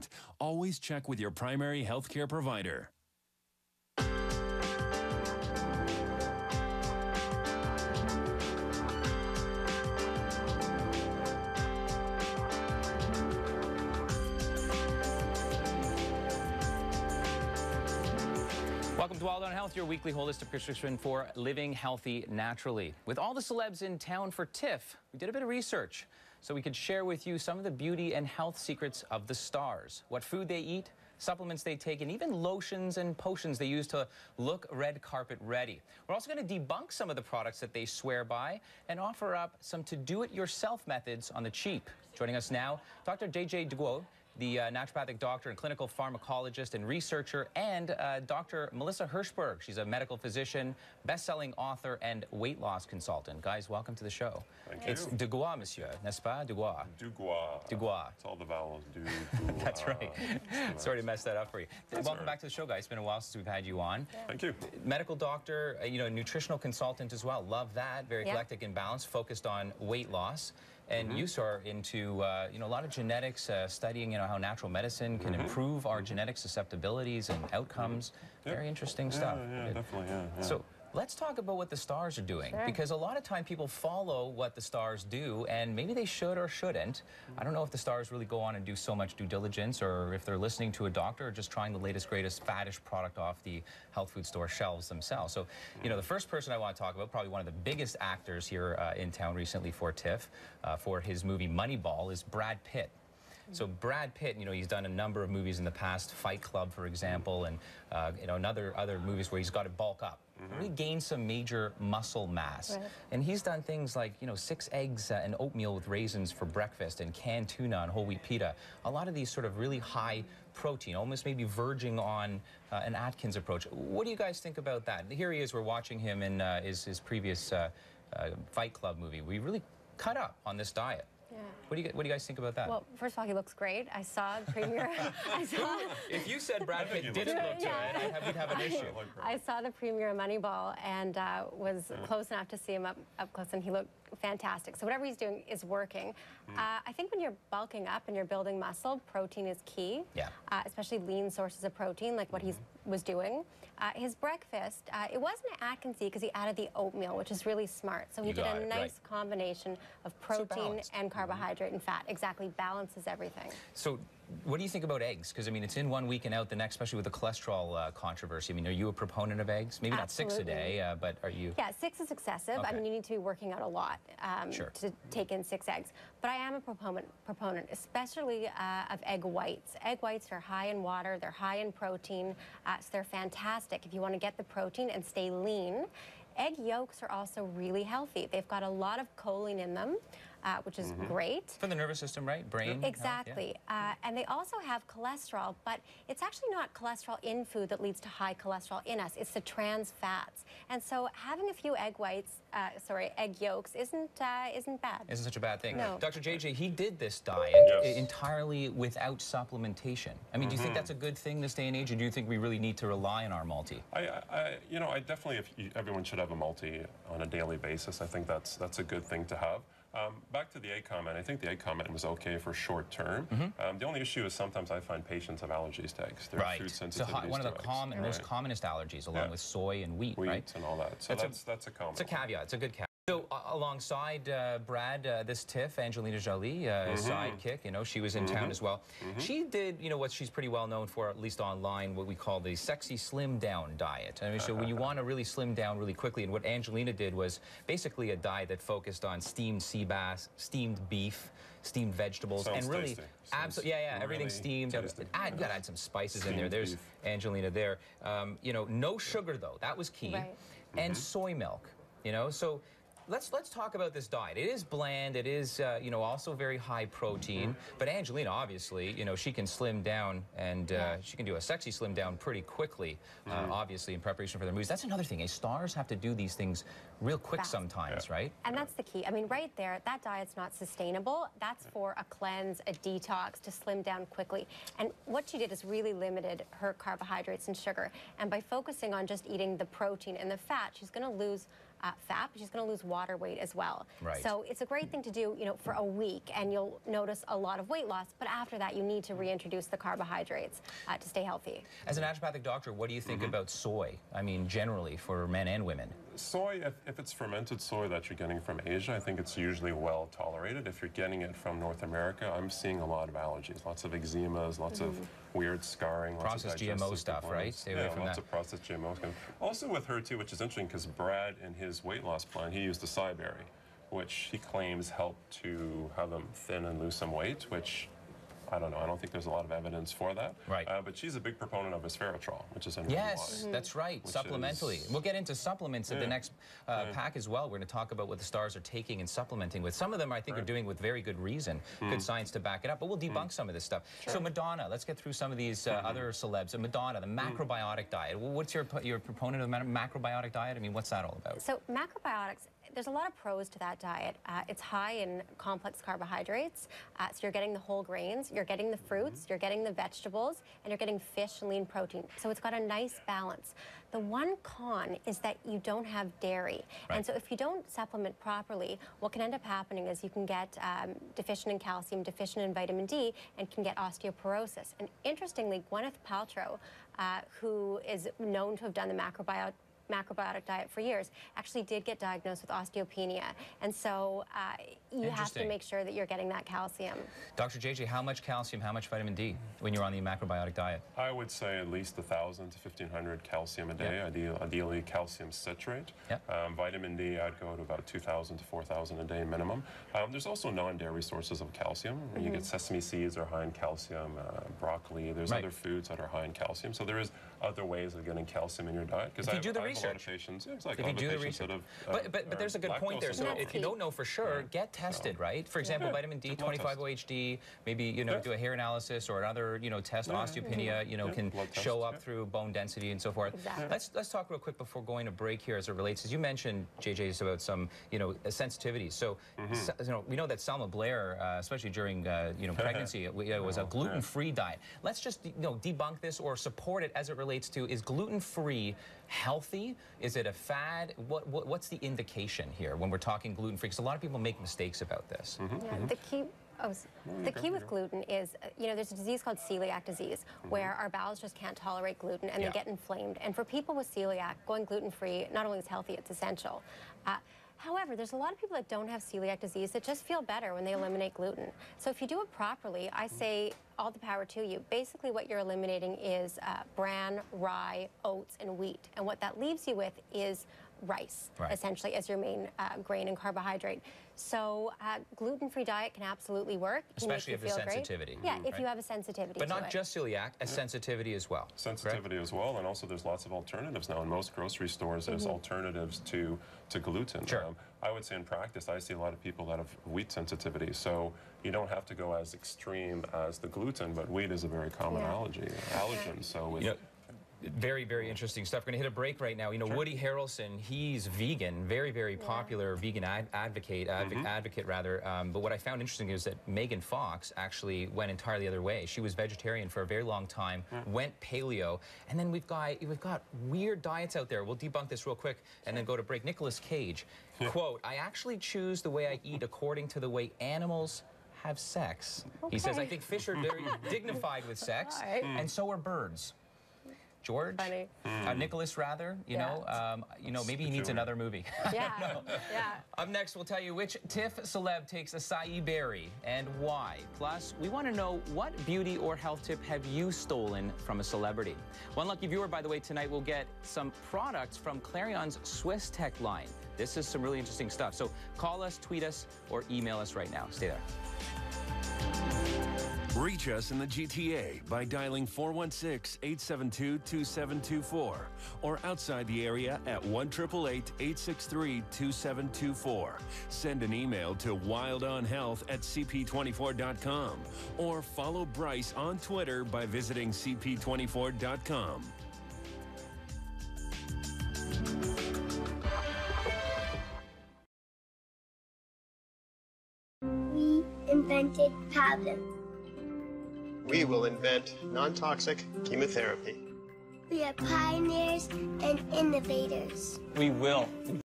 supplement. Always check with your primary healthcare provider. Welcome to Wylde on Health, your weekly holistic prescription for living healthy naturally. With all the celebs in town for TIFF, we did a bit of research so we could share with you some of the beauty and health secrets of the stars. What food they eat, supplements they take, and even lotions and potions they use to look red carpet ready. We're also going to debunk some of the products that they swear by and offer up some to-do-it-yourself methods on the cheap. Joining us now, Dr. JJ Duguo, the naturopathic doctor and clinical pharmacologist and researcher, and Dr. Melissa Hershberg. She's a medical physician, best-selling author, and weight loss consultant. Guys, welcome to the show. Thank you. It's Duguo, monsieur, n'est-ce pas? Duguo. Duguo. Duguo. It's all the vowels. Duguo. That's right. Sorry to mess that up for you. That's Welcome right. back to the show, guys. It's been a while since we've had you on. Yeah. Thank you. Medical doctor, nutritional consultant as well. Love that. Very eclectic and balanced, focused on weight loss. And you are into, a lot of genetics, studying, how natural medicine can improve our genetic susceptibilities and outcomes. Very interesting stuff. Yeah, definitely, yeah. So let's talk about what the stars are doing, because a lot of time people follow what the stars do, and maybe they should or shouldn't. I don't know if the stars really go on and do so much due diligence, or if they're listening to a doctor or just trying the latest, greatest, faddish product off the health food store shelves themselves. So, the first person I want to talk about, probably one of the biggest actors here in town recently for TIFF, for his movie Moneyball, is Brad Pitt. So Brad Pitt, he's done a number of movies in the past, Fight Club, for example, and other movies where he's got to bulk up, really gain some major muscle mass. And he's done things like, 6 eggs and oatmeal with raisins for breakfast, and canned tuna and whole wheat pita. A lot of these sort of really high protein, almost maybe verging on an Atkins approach. What do you guys think about that? Here he is. We're watching him in his previous Fight Club movie. We really cut up on this diet. Yeah. What do you guys think about that? Well, first of all, he looks great. I saw the premiere. If you said Brad Pitt didn't look good, we'd have an issue. I saw the premiere of Moneyball and was close enough to see him up close, and he looked fantastic. So whatever he's doing is working. I think when you're bulking up and you're building muscle, protein is key. Yeah. Especially lean sources of protein, like what he was doing. His breakfast, it wasn't Atkinsy because he added the oatmeal, which is really smart. So he did a nice combination of protein and carbohydrate and fat. Exactly, balances everything. So what do you think about eggs? Because, it's in one week and out the next, especially with the cholesterol controversy. Are you a proponent of eggs? Maybe not 6 a day, but are you? Yeah, 6 is excessive. Okay. You need to be working out a lot to take in 6 eggs. But I am a proponent, especially of egg whites. Egg whites are high in water, they're high in protein, so they're fantastic if you want to get the protein and stay lean. Egg yolks are also really healthy. They've got a lot of choline in them, which is great. For the nervous system, right? Brain. Exactly. And they also have cholesterol, but it's actually not cholesterol in food that leads to high cholesterol in us. It's the trans fats. And so having a few egg yolks isn't bad. Isn't such a bad thing. No. Dr. JJ, he did this diet entirely without supplementation. Do you think that's a good thing this day and age, or do you think we really need to rely on our multi? I definitely, everyone should have a multi on a daily basis. I think that's a good thing to have. Back to the egg comment, I think the egg comment was okay for short term. The only issue is sometimes I find patients have allergies to eggs. There are food sensitivities one of the eggs. most commonest allergies, along with soy and wheat, right? And all that. So that's a common. It's a caveat. It's a good caveat. So alongside Brad, this TIFF, Angelina Jolie, sidekick, she was in town as well. She did, what she's pretty well known for, at least online, what we call the sexy slim down diet. So when you want to really slim down really quickly, and what Angelina did was basically a diet that focused on steamed sea bass, steamed beef, steamed vegetables, and really, absolutely, everything steamed. You gotta add some spices in there. There's Angelina there. No sugar though. That was key, and soy milk. So. Let's talk about this diet. It is bland. It is, also very high protein. But Angelina, obviously, she can slim down, and she can do a sexy slim down pretty quickly, obviously, in preparation for their movies. That's another thing. Stars have to do these things real quick sometimes, right? And that's the key. Right there, that diet's not sustainable. That's for a cleanse, a detox, to slim down quickly. And what she did is really limited her carbohydrates and sugar. And by focusing on just eating the protein and the fat, she's going to lose fat, but she's going to lose water weight as well. Right. So it's a great thing to do, for a week, and you'll notice a lot of weight loss. But after that, you need to reintroduce the carbohydrates to stay healthy. As a naturopathic doctor, what do you think about soy? I mean, generally for men and women. Soy, if it's fermented soy that you're getting from Asia, I think it's usually well tolerated. If you're getting it from North America, I'm seeing a lot of allergies, lots of eczemas, lots of weird scarring, processed lots of GMO stuff, right? Stay away from lots that. of processed GMOs. Also with her too, which is interesting because Brad in his weight loss plan, he used acai berry, which he claims helped to have them thin and lose some weight, which I don't know. I don't think there's a lot of evidence for that. Right. But she's a big proponent of resveratrol, which is in Yes, that's right. Supplementally. We'll get into supplements at the next pack as well. We're going to talk about what the stars are taking and supplementing with. Some of them I think are doing with very good reason, good science to back it up. But we'll debunk some of this stuff. Sure. So Madonna, let's get through some of these other celebs. Madonna, the macrobiotic diet. What's your proponent of the macrobiotic diet? I mean, what's that all about? So macrobiotics, there's a lot of pros to that diet. It's high in complex carbohydrates, so you're getting the whole grains, you're getting the fruits, you're getting the vegetables, and you're getting fish and lean protein. So it's got a nice balance. The one con is that you don't have dairy. Right. And so if you don't supplement properly, what can end up happening is you can get deficient in calcium, deficient in vitamin D, and can get osteoporosis. And interestingly, Gwyneth Paltrow, who is known to have done the macrobiotic diet for years, actually did get diagnosed with osteopenia. And so you have to make sure that you're getting that calcium. Dr. JJ, how much calcium, how much vitamin D when you're on the macrobiotic diet? I would say at least 1,000 to 1,500 calcium a day, ideally calcium citrate. Vitamin D, I'd go to about 2,000 to 4,000 a day minimum. There's also non-dairy sources of calcium. You get sesame seeds are high in calcium, broccoli, there's other foods that are high in calcium. So there is other ways of getting calcium in your diet. Because I have a lot of patients, if you do the research. But there's a good point there. So if you don't know for sure, get tested, right? For example, vitamin D, 25-OHD, maybe, do a hair analysis or another, test. Osteopenia, can show up through bone density and so forth. Exactly. Let's talk real quick before going to break here as it relates. As you mentioned, JJ, about some, sensitivities. So, we know that Selma Blair, especially during, pregnancy, was a gluten-free diet. Let's just, debunk this or support it as it relates to, is gluten-free healthy? Is it a fad? What's the indication here when we're talking gluten-free? Because a lot of people make mistakes about this. The key with gluten is, there's a disease called celiac disease where our bowels just can't tolerate gluten and they get inflamed. And for people with celiac, going gluten-free not only is healthy, it's essential. However, there's a lot of people that don't have celiac disease that just feel better when they eliminate gluten. So if you do it properly, I say all the power to you. Basically, what you're eliminating is bran, rye, oats, and wheat. And what that leaves you with is rice, essentially, as your main grain and carbohydrate. So gluten-free diet can absolutely work. Especially if there's sensitivity. Yeah, if you have a sensitivity But not just celiac, a sensitivity as well. Sensitivity as well, and also there's lots of alternatives now. In most grocery stores, there's alternatives to gluten. Sure. I would say in practice, I see a lot of people that have wheat sensitivity, so you don't have to go as extreme as the gluten, but wheat is a very common allergen. So with very, very interesting stuff. We're going to hit a break right now. Woody Harrelson, he's vegan, very, very popular vegan advocate rather. But what I found interesting is that Megan Fox actually went entirely the other way. She was vegetarian for a very long time, went paleo, and then we've got weird diets out there. We'll debunk this real quick and then go to break. Nicolas Cage, quote, "I actually choose the way I eat according to the way animals have sex." He says, "I think fish are very dignified with sex, and so are birds." George, Nicholas rather, maybe he needs another movie. Up next, we'll tell you which TIFF celeb takes acai berry and why. Plus, we want to know what beauty or health tip have you stolen from a celebrity. One lucky viewer, by the way, tonight will get some products from Clarion's Swiss Tech line. This is some really interesting stuff. So call us, tweet us, or email us right now. Stay there. Reach us in the GTA by dialing 416-872-2724 or outside the area at 1-888-863-2724. Send an email to wyldeonhealth@cp24.com or follow Bryce on Twitter by visiting cp24.com. We invented problems. We will invent non-toxic chemotherapy. We are pioneers and innovators. We will